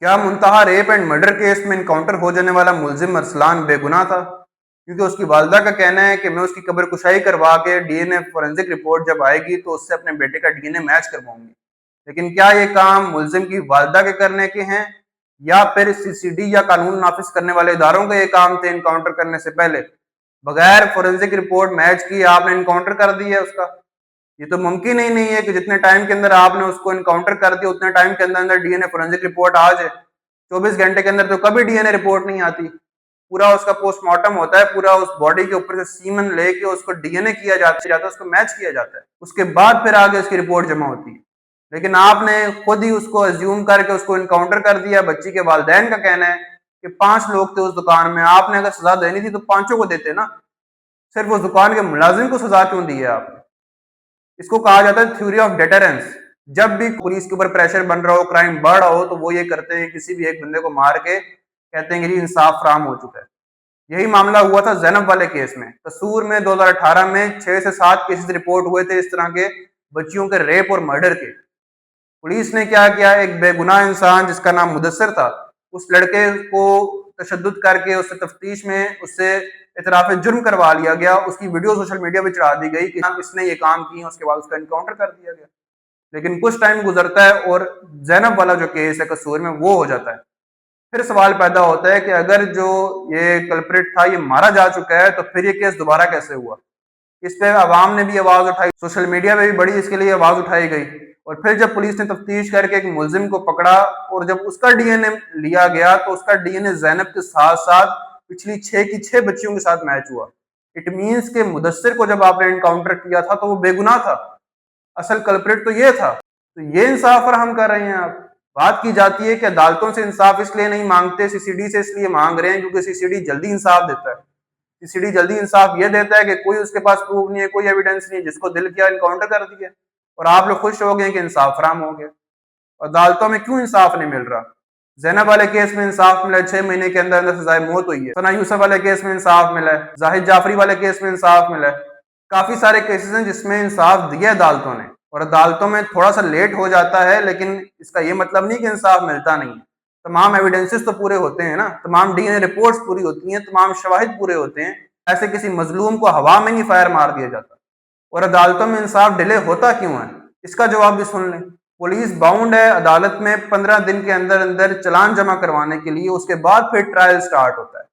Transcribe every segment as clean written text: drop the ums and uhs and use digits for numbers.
کیا منتہا rape and murder case میں encounter ہو جانے والا ملزم ارسلان بے گناہ تھا؟ کیونکہ اس کی والدہ کا کہنا ہے کہ میں اس کی قبر کشائی کروا کے D N a forensic report جب آئے گی تو اس سے اپنے بیٹے کا ڈی این اے میچ کرواؤں گی۔ لیکن کیا یہ کام ملزم کی والدہ کے کرنے کے ہیں یا پھر سی سی ڈی یا قانون نافذ کرنے والے اداروں کا یہ کام تھے انکاؤنٹر کرنے سے پہلے؟ بغیر فورینزک رپورٹ میچ کی آپ نے انکاؤنٹر کر دیا ہے اس کا؟ یہ تو ممکن ہی نہیں ہے کہ جتنے ٹائم کے اندر آپ نے اس کو انکاؤنٹر کر دیا اتنے ٹائم کے اندر D N a forensic report آ جائے۔ 24 گھنٹے کے اندر تو کبھی ڈی این اے رپورٹ نہیں آتی۔ پورا اس کا پوسٹ مارٹم ہوتا ہے، پورا اس باڈی کے اوپر سے سیمن لے کے اس کو ڈی این اے کیا جاتا ہے، اس کو میچ کیا جاتا ہے، اس کے بعد پھر آگے اس کی رپورٹ جمع ہوتی ہے۔ لیکن آپ نے خود ہی اس کو ازیوم کر کے اس کو انکاؤنٹر کر دیا۔ بچی کے والدین کا کہنا ہے کہ 5 لوگ تھے اس دکان میں، آپ نے اگر سزا دینی تھی تو 5 کو دیتے نا، صرف اس دکان کے ملازم کو سزا کیوں دی ہے آپ نے؟ اس کو کہا جاتا ہے تھیوری آف ڈیٹرنس۔ جب بھی پولیس کے اوپر پریشر بن رہا ہو، کرائم بڑھ رہا ہو، تو وہ یہ کرتے ہیں کسی بھی ایک بندے کو مار کے کہتے ہیں کہ جی انصاف فراہم ہو چکا ہے۔ یہی معاملہ ہوا تھا زینب والے کیس میں۔ قصور میں 2018 میں 6 سے 7 کیسز رپورٹ ہوئے تھے اس طرح کے بچیوں کے ریپ اور مرڈر کے۔ پولیس نے کیا کیا، ایک بے گناہ انسان جس کا نام مدثر تھا، اس لڑکے کو تشدد کر کے اس سے تفتیش میں اس سے اعتراف جرم کروا لیا گیا، اس کی ویڈیو سوشل میڈیا پہ چڑھا دی گئی کہ اس نے یہ کام کیے، اس کے بعد اس کا انکاؤنٹر کر دیا گیا۔ لیکن کچھ ٹائم گزرتا ہے اور زینب والا جو کیس ہے قصور میں وہ ہو جاتا ہے۔ پھر سوال پیدا ہوتا ہے کہ اگر جو یہ کلپریٹ تھا یہ مارا جا چکا ہے تو پھر یہ کیس دوبارہ کیسے ہوا؟ اس پہ عوام نے بھی آواز اٹھائی، سوشل میڈیا پہ بھی بڑی اس کے لیے آواز اٹھائی گئی، اور پھر جب پولیس نے تفتیش کر کے ایک ملزم کو پکڑا اور جب اس کا ڈی این اے لیا گیا تو اس کا ڈی این اے زینب کے ساتھ ساتھ پچھلی 6 کی 6 بچیوں کے ساتھ میچ ہوا۔ اٹ مینس کہ مدثر کو جب آپ نے انکاؤنٹر کیا تھا تو وہ بے گناہ تھا، اصل کلپریٹ تو یہ تھا۔ تو یہ انصاف فراہم کر رہے ہیں آپ؟ بات کی جاتی ہے کہ عدالتوں سے انصاف اس لیے نہیں مانگتے، سی سی ڈی سے اس لیے مانگ رہے ہیں کیونکہ سی سی ڈی جلدی انصاف دیتا ہے۔ سی سی ڈی جلدی انصاف یہ دیتا ہے کہ کوئی اس کے پاس پروف نہیں ہے، کوئی ایویڈنس نہیں ہے، جس کو دل کیا انکاؤنٹر کر دیا، اور آپ لوگ خوش ہو گئے کہ انصاف فراہم ہو گیا۔ عدالتوں میں کیوں انصاف نہیں مل رہا؟ زینب والے کیس میں انصاف ملا ہے، 6 مہینے کے اندر اندر سزائے موت ہوئی ہے۔ ثنا یوسف والے کیس میں انصاف ملا ہے، زاہد جعفری والے کیس میں انصاف ملا ہے۔ کافی سارے کیسز ہیں جس میں انصاف دیا عدالتوں نے، اور عدالتوں میں تھوڑا سا لیٹ ہو جاتا ہے، لیکن اس کا یہ مطلب نہیں کہ انصاف ملتا نہیں ہے۔ تمام ایویڈنسز تو پورے ہوتے ہیں نا، تمام ڈی این اے رپورٹس پوری ہوتی ہیں، تمام شواہد پورے ہوتے ہیں، ایسے کسی مظلوم کو ہوا میں نہیں فائر مار دیا جاتا۔ اور عدالتوں میں انصاف ڈیلے ہوتا کیوں ہے؟ اس کا جواب بھی سن لیں۔ پولیس باؤنڈ ہے عدالت میں 15 دن کے اندر اندر چلان جمع کروانے کے لیے، اس کے بعد پھر ٹرائل سٹارٹ ہوتا ہے۔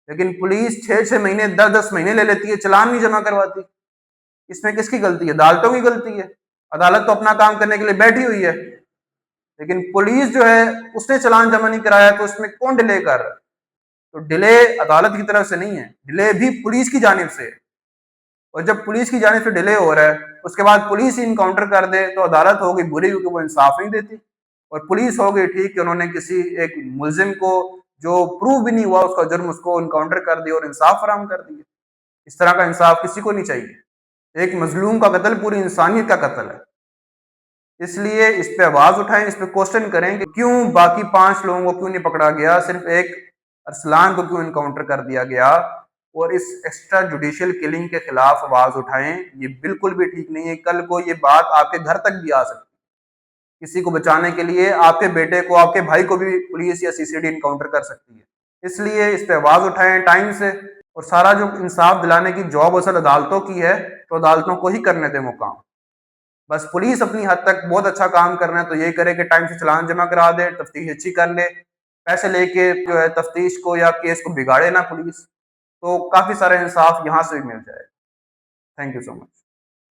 لیکن پولیس 6 مہینے 10 مہینے لے لیتی ہے، چلان نہیں جمع کرواتی۔ اس میں کس کی غلطی ہے؟ عدالتوں کی غلطی ہے۔ عدالت تو اپنا کام کرنے کے لیے بیٹھی ہوئی ہے، لیکن پولیس جو ہے اس نے چلان جمع نہیں کرایا تو اس میں کون ڈیلے کر رہا ہے؟ تو ڈیلے عدالت کی طرف سے نہیں ہے، ڈیلے بھی پولیس کی جانب سے ہے۔ اور جب پولیس کی جانب سے ڈیلے ہو رہا ہے، اس کے بعد پولیس ہی انکاؤنٹر کر دے تو عدالت ہوگی بری کیونکہ وہ انصاف نہیں دیتی، اور پولیس ہوگی ٹھیک کہ انہوں نے کسی ایک ملزم کو جو پروف بھی نہیں ہوا اس کا جرم، اس کو انکاؤنٹر کر دیا اور انصاف فراہم کر دیا۔ اس طرح کا انصاف کسی کو نہیں چاہیے۔ ایک مظلوم کا قتل پوری انسانیت کا قتل ہے۔ اس لیے اس پہ آواز اٹھائیں، اس پہ کوشچن کریں کہ کیوں باقی 5 لوگوں کو کیوں نہیں پکڑا گیا، صرف ایک ارسلان کو کیوں انکاؤنٹر کر دیا گیا، اور اس ایکسٹرا جوڈیشل کلنگ کے خلاف آواز اٹھائیں۔ یہ بالکل بھی ٹھیک نہیں ہے، کل کو یہ بات آپ کے گھر تک بھی آ سکتی ہے۔ کسی کو بچانے کے لیے آپ کے بیٹے کو، آپ کے بھائی کو بھی پولیس یا سی سی ڈی انکاؤنٹر کر سکتی ہے۔ اس لیے اس پہ آواز اٹھائیں ٹائم سے، اور سارا جو انصاف دلانے کی جاب اصل عدالتوں کی ہے تو عدالتوں کو ہی کرنے دیں وہ کام۔ بس پولیس اپنی حد تک بہت اچھا کام کرنا ہے تو یہ کرے کہ ٹائم سے چلان جمع کرا دے، تفتیش اچھی کر لے، پیسے لے کے جو ہے تفتیش کو یا کیس کو بگاڑے نہ پولیس، تو کافی سارا انصاف یہاں سے بھی مل جائے گا۔ Thank you so much.